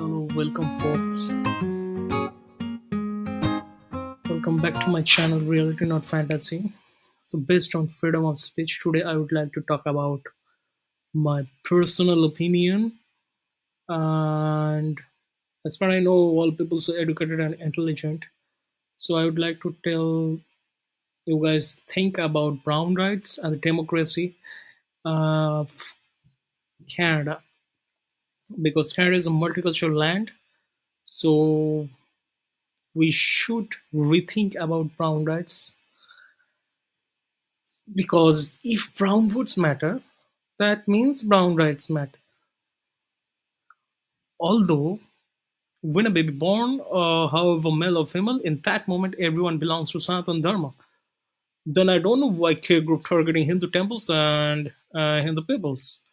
Hello, welcome folks. Welcome back to my channel Reality Not Fantasy. So based on freedom of speech, today I would like to talk about my personal opinion, and as far I know all people are educated and intelligent. So I would like to tell you guys think about brown rights and the democracy of Canada, because Canada is a multicultural land. So we should rethink about brown rights, because if brown votes matter, that means brown rights matter. Although, when a baby born, however male or female, in that moment everyone belongs to Sanatan Dharma. Then I don't know why K group targeting Hindu temples and Hindu peoples.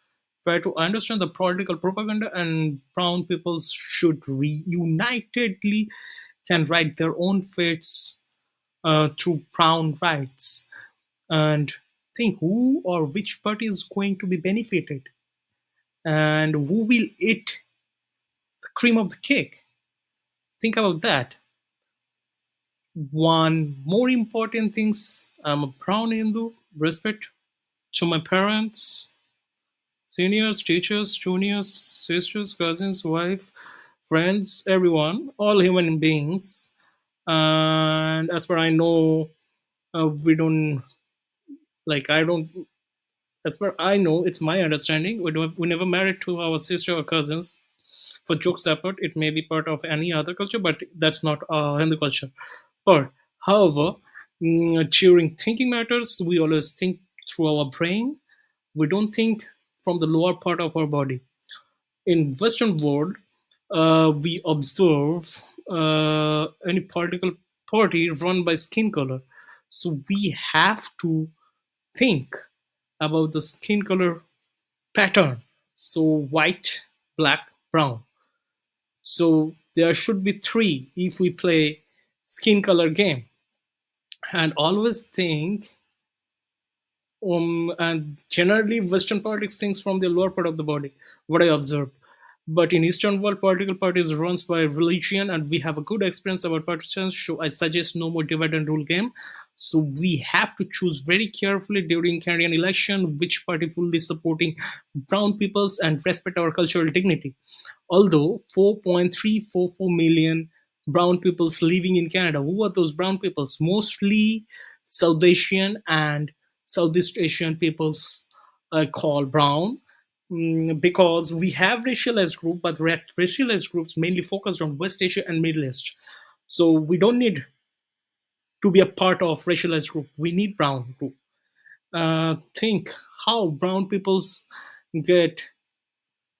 Try to understand the political propaganda, and brown peoples should reunitedly can write their own fates through brown rights, and think who or which party is going to be benefited and who will eat the cream of the cake. Think about that. One more important things, I'm a brown Hindu. Respect to my parents, seniors, teachers, juniors, sisters, cousins, wife, friends, everyone, all human beings. And as far I know, we don't like I don't. As far I know, it's my understanding. We never married to our sister or cousins for joke support. It may be part of any other culture, but that's not Hindu culture. But however, during thinking matters, we always think through our brain. We don't think from the lower part of our body. In Western world, we observe any political party run by skin color. So we have to think about the skin color pattern. So white, black, brown. So there should be three if we play skin color game. And always think, and generally Western politics thinks from the lower part of the body, what I observed. But in Eastern world, political parties runs by religion, and we have a good experience about partisans. So I suggest no more divide and rule game. So we have to choose very carefully during Canadian election which party fully supporting brown peoples and respect our cultural dignity. Although 4.344 million brown peoples living in Canada, who are those brown peoples? Mostly South Asian and Southeast Asian peoples I call brown, because we have racialized group, but racialized groups mainly focused on West Asia and Middle East. So we don't need to be a part of racialized group. We need brown group. Think how brown peoples get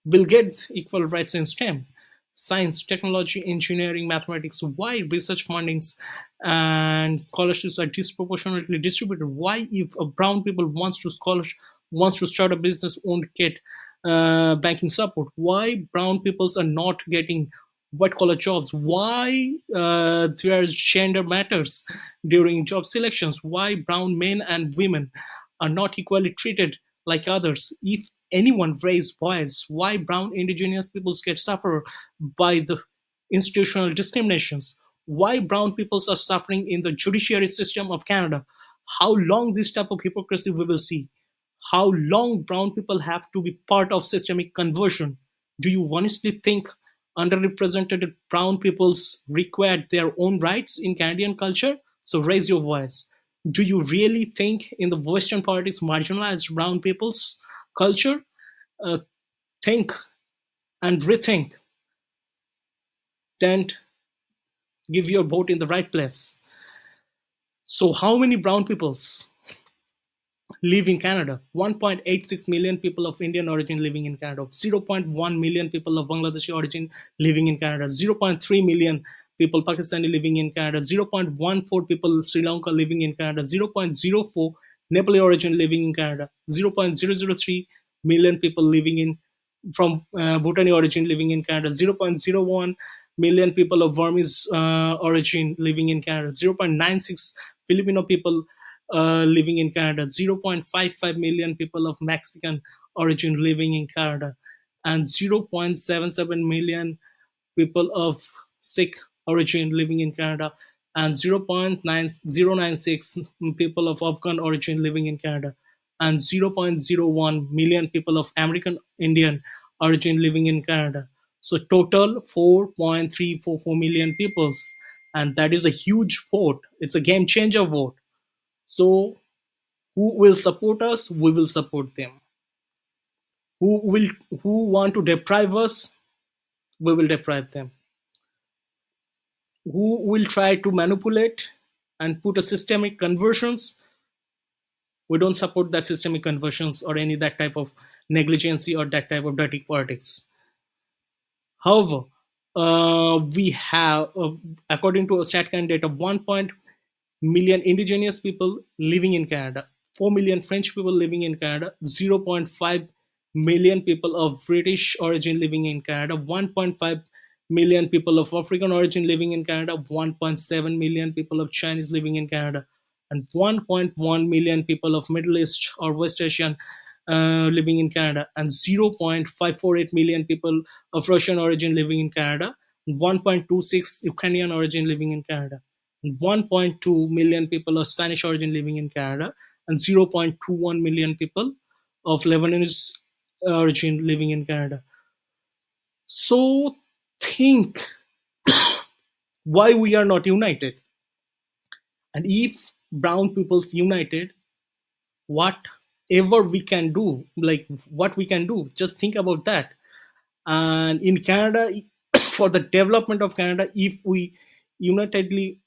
will get equal rights in STEM, science, technology, engineering, mathematics. Why research fundings and scholarships are disproportionately distributed? Why, if a brown people wants to start a business, won't get banking support? Why brown peoples are not getting white collar jobs? Why there's gender matters during job selections? Why brown men and women are not equally treated like others? If anyone raise voice, why brown indigenous peoples get suffer by the institutional discriminations? Why brown peoples are suffering in the judiciary system of Canada? How long this type of hypocrisy we will see? How long brown people have to be part of systemic conversion? Do you honestly think underrepresented brown peoples required their own rights in Canadian culture? So raise your voice. Do you really think in the Western politics marginalized brown people's culture? Uh, think and rethink. Then give your vote in the right place. So how many brown peoples live in Canada? 1.86 million people of Indian origin living in Canada. 0.1 million people of Bangladeshi origin living in Canada. 0.3 million people Pakistani living in Canada. 0.14 people Sri Lanka living in Canada. 0.04 Nepali origin living in Canada. 0.003 million people living in from Bhutani origin living in Canada. 0.01 million people of Burmese origin living in Canada. 0.96 Filipino people living in Canada. 0.55 million people of Mexican origin living in Canada, and 0.77 million people of Sikh origin living in Canada, and 0.9096 people of Afghan origin living in Canada, and 0.01 million people of American Indian origin living in Canada. So total 4.344 million peoples, and that is a huge vote. It's a game changer vote. So who will support us? We will support them. Who want to deprive us? We will deprive them. Who will try to manipulate and put a systemic conversions? We don't support that systemic conversions or any that type of negligency or that type of dirty politics. However, we have, according to a StatCan data, 1 million indigenous people living in Canada, 4 million French people living in Canada, 0.5 million people of British origin living in Canada, 1.5 million people of African origin living in Canada, 1.7 million people of Chinese living in Canada, and 1.1 million people of Middle East or West Asian living in Canada, and 0.548 million people of Russian origin living in Canada, and 1.26 Ukrainian origin living in Canada, and 1.2 million people of Spanish origin living in Canada, and 0.21 million people of Lebanese origin living in Canada. So think why we are not united. And if brown people's united, whatever we can do, like what we can do, just think about that. And in Canada, for the development of Canada, if we unitedly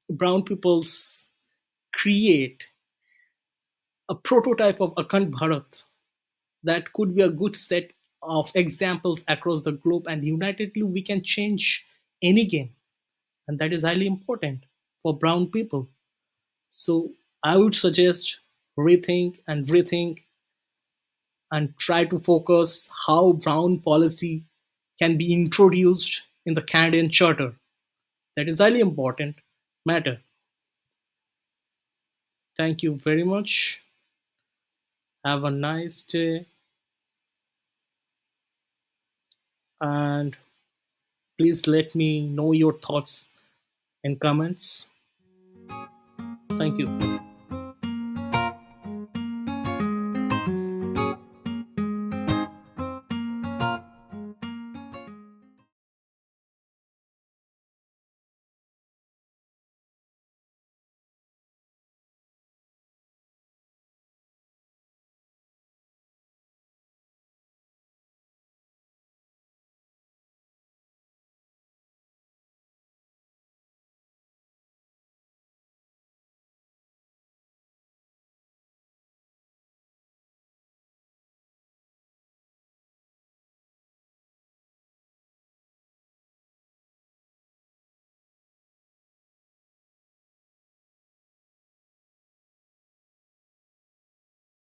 brown peoples create a prototype of Akhand Bharat, that could be a good set of examples across the globe, and unitedly we can change any game, and that is highly important for brown people. So I would suggest rethink and try to focus how brown policy can be introduced in the Canadian Charter. That is highly important matter. Thank you very much. Have a nice day, and please let me know your thoughts in comments. Thank you.